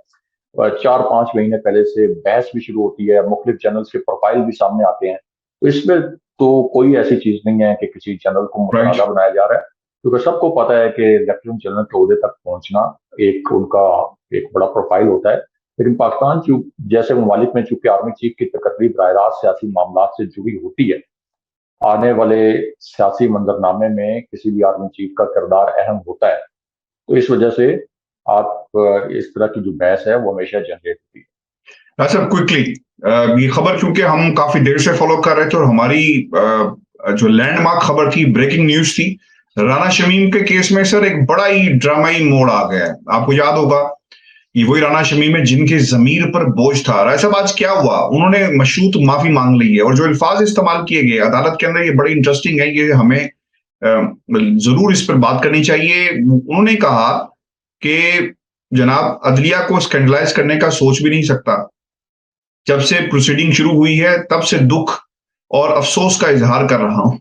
4-5 महीने पहले से बहस भी शुरू होती है, मुख्तलिफ चैनल्स के प्रोफाइल भी सामने आते हैं। तो इसमें तो कोई ऐसी चीज नहीं है कि किसी चैनल को राइट। मुतनाज़ा बनाया जा रहा है, क्योंकि सबको पता है कि लेफ्टिनेंट जनरल के ओहदे तक पहुंचना एक उनका एक बड़ा प्रोफाइल होता है। लेकिन पाकिस्तान जैसे ममालिक में चूंकि आर्मी चीफ की तकर्री बराह रास्त सियासी मामला से जुड़ी होती है, आने वाले सियासी मंजरनामे में किसी भी आर्मी चीफ का किरदार अहम होता है। तो इस वजह से आप इस तरह की जो बहस है वो हमेशा जनरेट होती है। सर क्विकली, ये खबर क्योंकि हम काफी देर से फॉलो कर रहे थे और हमारी जो लैंडमार्क खबर थी, ब्रेकिंग न्यूज थी, राना शमीम के केस में सर एक बड़ा ही ड्रामाई मोड़ आ गया है। आपको याद होगा, ये वही राना शमीम है जिनके जमीर पर बोझ था। राय साहब, आज क्या हुआ? उन्होंने मशरूत माफी मांग ली है और जो अल्फाज इस्तेमाल किए गए अदालत के अंदर, ये बड़ी इंटरेस्टिंग है। ये हमें जरूर इस पर बात करनी चाहिए। उन्होंने कहा कि जनाब, अदलिया को स्कैंडलाइज करने का सोच भी नहीं सकता। जब से प्रोसीडिंग शुरू हुई है तब से दुख और अफसोस का इजहार कर रहा हूं।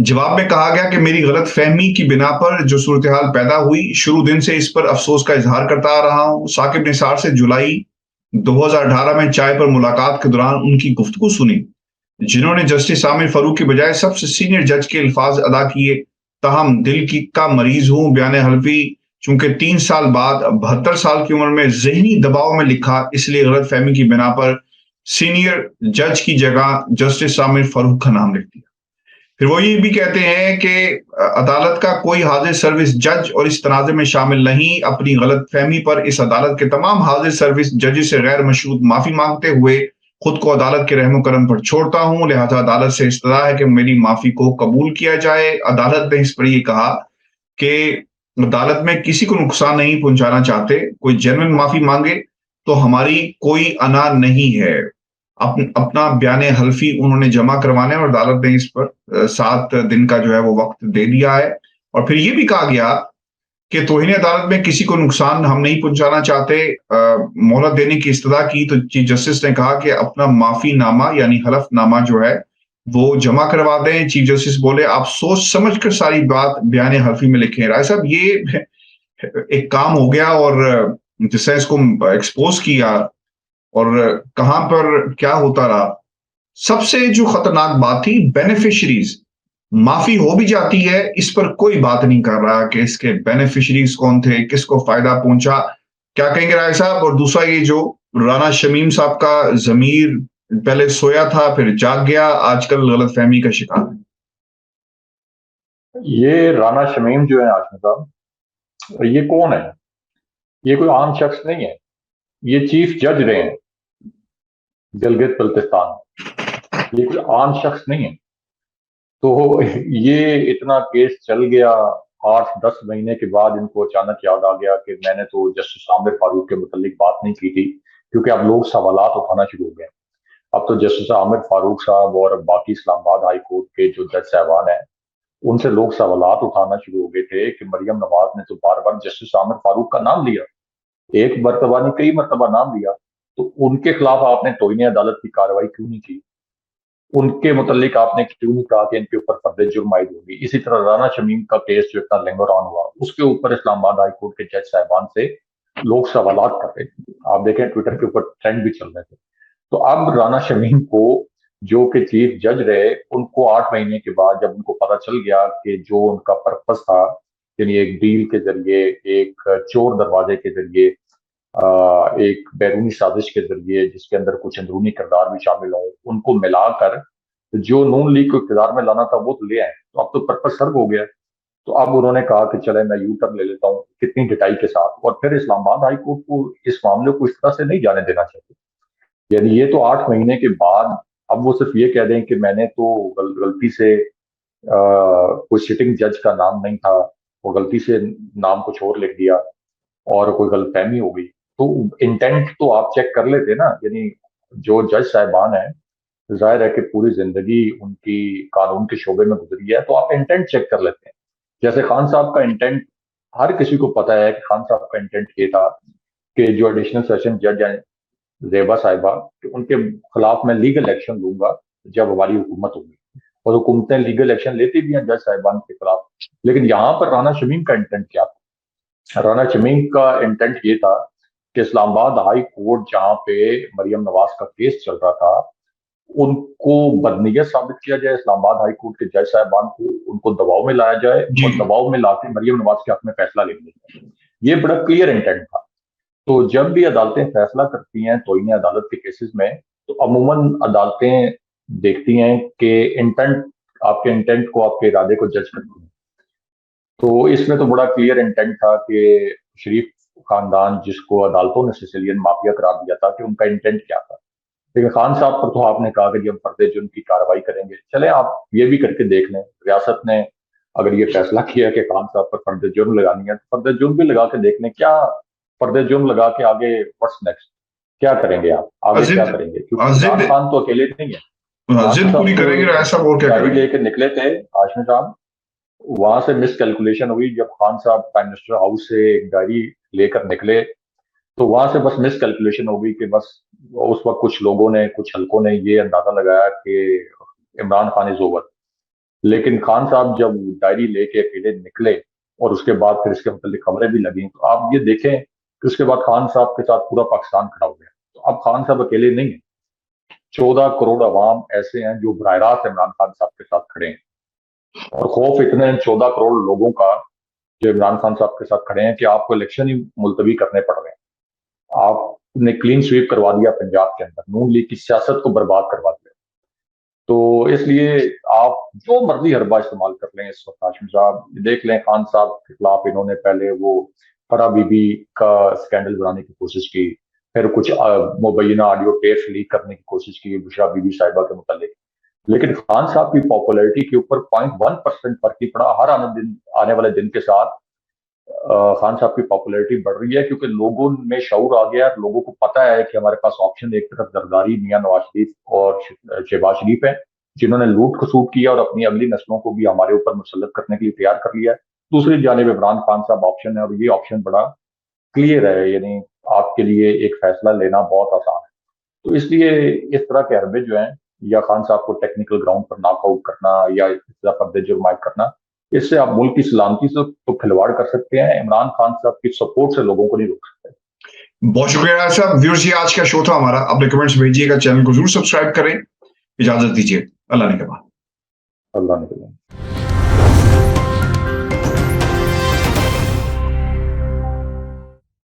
जवाब में कहा गया कि मेरी गलत फहमी की बिना पर जो सूरत हाल पैदा हुई, शुरू दिन से इस पर अफसोस का इजहार करता आ रहा हूं। साकिब निसार से जुलाई 2018 में चाय पर मुलाकात के दौरान उनकी गुफ्तगू सुनी, जिन्होंने जस्टिस आमिर फारूक के बजाय सबसे सीनियर जज के अल्फाज अदा किए। तहम दिल की का मरीज हूं, बयान हल्फी चूंकि 3 साल बाद 72 साल की उम्र में जहनी दबाव में लिखा, इसलिए गलत फहमी की बिना पर सीनियर जज की जगह जस्टिस आमिर फारूक का नाम लिख दिया। फिर वो ये भी कहते हैं कि अदालत का कोई हाजिर सर्विस जज और इस तनाज़े में शामिल नहीं। अपनी गलत फहमी पर इस अदालत के तमाम हाजिर सर्विस जज से गैर मशरूत माफी मांगते हुए खुद को अदालत के रहमो करम पर छोड़ता हूं। लिहाजा अदालत से इस्तदा है कि मेरी माफी को कबूल किया जाए। अदालत ने इस पर यह कहा कि अदालत में किसी को नुकसान नहीं पहुंचाना चाहते, कोई जेन्युइन माफी मांगे तो हमारी कोई अना नहीं है। अपना बयान हल्फी उन्होंने जमा करवाने और अदालत ने इस पर 7 दिन का जो है वो वक्त दे दिया है। और फिर ये भी कहा गया कि तौहीन अदालत में किसी को नुकसान हम नहीं पहुंचाना चाहते, मोहलत देने की इस्तदा की। तो चीफ जस्टिस ने कहा कि अपना माफी नामा यानी हलफनामा जो है वो जमा करवा दें। चीफ जस्टिस बोले, आप सोच समझ कर सारी बात बयान हल्फी में लिखें। राय साहब, ये एक काम हो गया और जिससे इसको एक्सपोज किया और कहां पर क्या होता रहा। सबसे जो खतरनाक बात थी, बेनिफिशरीज माफी हो भी जाती है, इस पर कोई बात नहीं कर रहा कि इसके बेनिफिशरीज कौन थे, किसको फायदा पहुंचा। क्या कहेंगे राय साहब? और दूसरा, ये जो राना शमीम साहब का जमीर पहले सोया था फिर जाग गया, आजकल गलत फहमी का शिकार है। ये राना शमीम जो है आशमी साहब, ये कौन है? ये कोई आम शख्स नहीं है, ये चीफ जज रहे हैं गिलगित बल्तिस्तान। ये कोई आम शख्स नहीं है। तो ये इतना केस चल गया, 8-10 महीने के बाद इनको अचानक याद आ गया कि मैंने तो जस्टिस आमिर फारूक के मुतालिक बात नहीं की थी, क्योंकि अब लोग सवालात उठाना शुरू हो गए। अब तो जस्टिस आमिर फारूक साहब और बाकी इस्लामाबाद हाई कोर्ट के जो जज साहबान हैं, उनसे लोग सवालात उठाना शुरू हो गए थे कि मरियम नवाज ने तो बार बार जस्टिस आमिर फारूक का नाम लिया, एक मरतबा नहीं कई मरतबा नाम लिया, तो उनके खिलाफ आपने तौहीन अदालत की कार्रवाई क्यों नहीं की? उनके मुतालिक आपने क्यों नहीं कहा कि इनके ऊपर फर्द जुर्म आयद होगी? इसी तरह राना शमीम का केस जो इतना लिंगर ऑन हुआ, उसके ऊपर इस्लामाबाद हाई कोर्ट के जज साहबान से लोग सवालात कर रहे थे। आप देखें ट्विटर के ऊपर ट्रेंड भी चल रहे थे। तो अब राना शमीम को, जो कि चीफ जज रहे, उनको 8 महीने के बाद जब उनको पता चल गया कि जो उनका पर्पस था, यानी एक डील के जरिए, एक चोर दरवाजे के जरिए, एक बैरूनी साजिश के जरिए जिसके अंदर कुछ अंदरूनी किरदार भी शामिल हों, उनको मिलाकर जो नून लीग को इक़्तिदार में लाना था वो तो ले आए। तो अब तो पर्पस सर्व हो गया। तो अब उन्होंने कहा कि चले मैं यू टर्न ले लेता हूँ, कितनी डिटाई के साथ। और फिर इस्लामाबाद हाई कोर्ट को इस मामले को इस तरह से नहीं जाने देना चाहिए। यानी ये तो 8 महीने के बाद अब वो सिर्फ ये कह दें कि मैंने तो गलती से कोई सिटिंग जज का नाम नहीं था, वो गलती से नाम कुछ और लिख दिया और कोई गलतफहमी हो गई, तो इंटेंट तो आप चेक कर लेते ना। यानी जो जज साहिबान है, जाहिर है कि पूरी जिंदगी उनकी कानून के शोबे में गुजरी है, तो आप इंटेंट चेक कर लेते हैं। जैसे खान साहब का इंटेंट, हर किसी को पता है कि खान साहब का इंटेंट ये था कि जो एडिशनल सेशन जज हैं जेबा साहिबा, कि उनके खिलाफ मैं लीगल एक्शन लूंगा जब हमारी हुकूमत होगी। और हुकूमतें लीगल एक्शन लेती भी हैं जज साहिबान के खिलाफ। लेकिन यहाँ पर राना शमीम का इंटेंट क्या था? राना शमीम का इंटेंट ये था कि इस्लामाबाद हाई कोर्ट, जहां पे मरियम नवाज का केस चल रहा था, उनको बदनीयत साबित किया जाए, इस्लामाबाद हाई कोर्ट के जज साहिबान को उनको दबाव में लाया जाए जी और दबाव में लाके मरियम नवाज के हक में फैसला ले लिया जाए। ये बड़ा क्लियर इंटेंट था। तो जब भी अदालतें फैसला करती हैं तौहीन अदालत के केसेस में, तो अमूमन अदालतें देखती हैं कि इंटेंट, आपके इंटेंट को, आपके इरादे को जज करती हैं। तो इसमें तो बड़ा क्लियर इंटेंट था कि शरीफ खानदान, जिसको अदालतों ने सिसिलियन माफिया करार दिया था, कि उनका इंटेंट क्या था। लेकिन खान साहब पर तो आपने कहा कि जी हम फर्दे जुर्म की कार्रवाई करेंगे। चले, आप ये भी करके देख लें, रियासत ने अगर ये फैसला किया कि खान साहब पर फर्दे जुर्म लगानी है, तो फर्दे जुर्म भी लगा के देख लें। क्या फर्दे जुर्म लगा के आगे व्हाट्स नेक्स्ट, क्या करेंगे आप आगे, क्या जिद करेंगे? क्योंकि इमरान खान तो अकेले नहीं है। इमरान जिद पूरी करेंगे साहब ऐसा, और क्या डायरी करेंगे? लेके निकले थे हाशमी साहब, वहां से मिस कैलकुलेशन हुई। जब खान साहब प्राइम मिनिस्टर हाउस से एक डायरी लेकर निकले, तो वहां से बस मिस कैलकुलेशन हो गई कि बस उस वक्त कुछ लोगों ने, कुछ हलकों ने ये अंदाजा लगाया कि इमरान खान इज ओवर। लेकिन खान साहब जब डायरी लेके अकेले निकले और उसके बाद फिर इसके मतलब खबरें भी लगी, तो आप ये देखें कि उसके बाद खान साहब के साथ पूरा पाकिस्तान खड़ा हो गया। तो अब खान साहब अकेले नहीं है, 14 करोड़ अवाम ऐसे हैं जो बराह रास्त इमरान खान साहब के साथ खड़े हैं। और खौफ इतने हैं 14 करोड़ लोगों का जो इमरान खान साहब के साथ खड़े हैं कि आपको इलेक्शन ही मुलतवी करने पड़ रहे हैं। आपने क्लीन स्वीप करवा दिया पंजाब के अंदर, नून लीग की सियासत को बर्बाद करवा दिया। तो इसलिए आप जो मर्जी हरबा इस्तेमाल कर लें इस वक्त। हाशमी साहब देख लें, खान साहब के खिलाफ इन्होंने पहले वो फरा बीबी का स्कैंडल बनाने की कोशिश की, फिर कुछ मुबैना ऑडियो टेप्स लीक करने की कोशिश की बुशरा बीबी साहिबा के मुतालिक। लेकिन खान साहब की पॉपुलैरिटी के ऊपर 0.1% फर्क ही पड़ा। हर आने वाले दिन के साथ खान साहब की पॉपुलैरिटी बढ़ रही है, क्योंकि लोगों में शऊर आ गया। लोगों को पता है कि हमारे पास ऑप्शन, एक तरफ जरदारी मियां नवाज शरीफ और शहबाज शरीफ है, जिन्होंने लूट खसूट किया और अपनी अगली नस्लों को भी हमारे ऊपर मुसल्लत करने के लिए तैयार कर लिया है। दूसरी जानिब इमरान खान साहब ऑप्शन है, और ये ऑप्शन बड़ा क्लियर है। यानी आपके लिए एक फैसला लेना बहुत आसान है। तो इसलिए इस तरह के हरबे जो हैं, या खान साहब को टेक्निकल ग्राउंड पर नॉकआउट करना या इस तरह पर्दे जुर्मायत करना, इससे आप मुल्क की सलामती से तो खिलवाड़ कर सकते हैं, इमरान खान साहब की सपोर्ट से लोगों को नहीं रोक सकते। बहुत शुक्रिया साहब। व्यूअर्स, ये आज का शो था हमारा। अपने कमेंट्स भेजिएगा, चैनल को जरूर सब्सक्राइब करें। इजाजत दीजिए, अल्लाह ने के बाद। अल्लाह ने